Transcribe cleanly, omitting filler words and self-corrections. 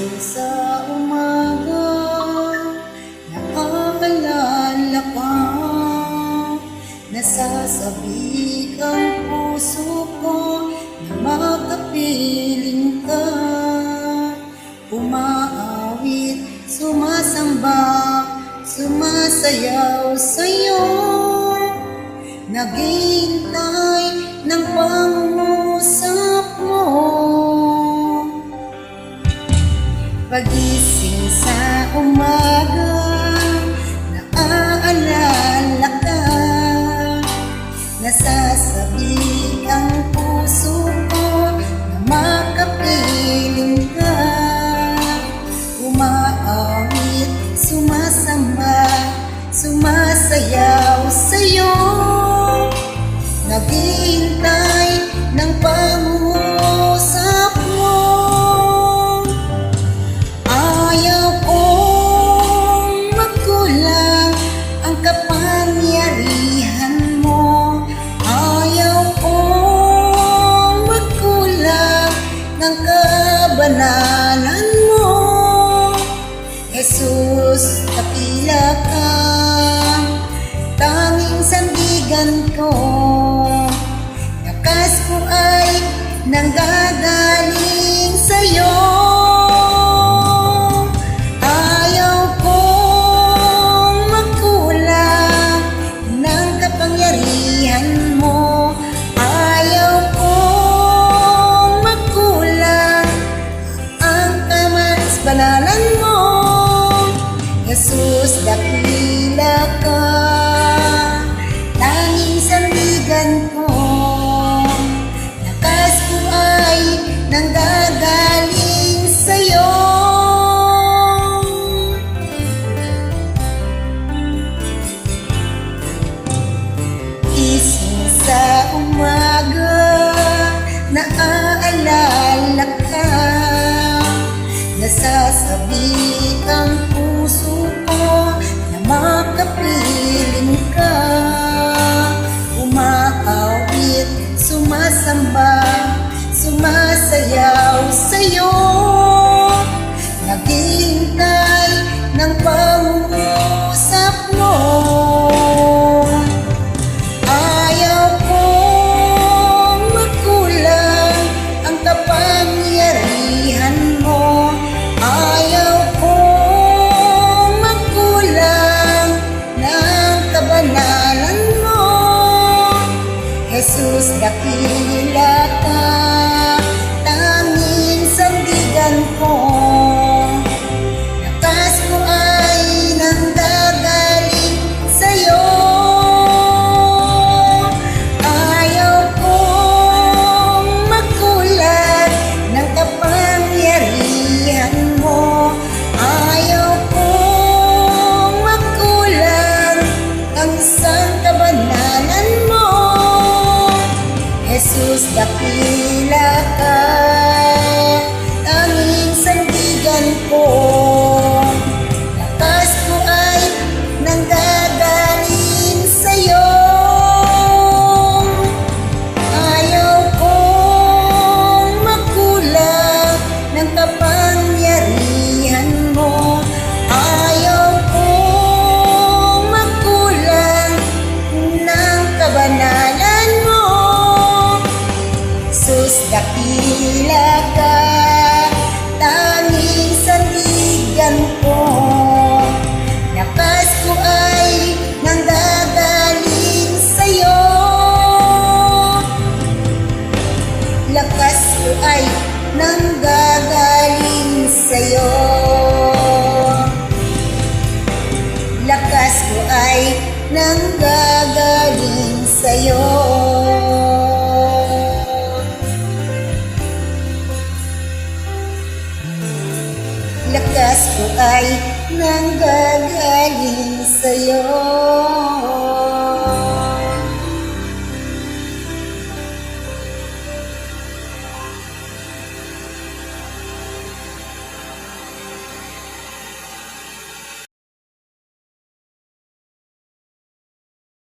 Gising sa umaga, naaalala ka, nasasabik ang puso ko na makapiling ka. Umaawit, sumasamba, sumasayaw sa'yo, naghihintay ng pangungusap mo. Pagising sa umaga, naaalala ka, nasasabik ang puso ko na makapiling ka. Umaawit, sumasamba, sumasayaw sa'yo, naghihintay ng pangungusap mo. Ayaw kong magkulang ang kapangyarihan mo. Ayaw kong magkulang ng kabanalan mo. Jesus, kapila ka, tanging sandigan ko. Lakas ko ay nanggagaling sa'yo. Ayaw kong magkulang ng kapangyarihan mo. Ayaw kong magkulang ang kamas-banalan mo. Jesus, dakila ka, tanging sandigan ko. Lakas ko ay nanggagaling sa'yo. Gising sa umaga, naaalala ka, nasasabik ang puso ko na makapiling ka. Umaawit, sumasamba, sumasayaw sa'yo, naghihintay ng pangungusap mo. Ayaw kong magkulang ang kapangyarihan mo. Ayaw kong magkulang ng kabanalan mo. Jesus, dakila ka, tanging sandigan ko. Lakas ko ay nanggagaling sa'yo. Ayaw kong magkulang ng kapangyarihan mo. Ayaw kong magkulang ang isang kabanalan mo. Jesus, dakila ka, tanging sandigan ko. Lakas ko ay nanggagaling sa'yo. Ayaw kong magkulang ng kapangyarihan mo. Ayaw kong magkulang ng kabanalan mo. Jesus, dakila ka, tanging sandigan ko. Lakas ko ay nanggagaling sa'yo. Lakas ko ay nanggagaling sa'yo. Lakas ko ay nanggagaling sa'yo. Lakas ko ay nanggagaling sa'yo.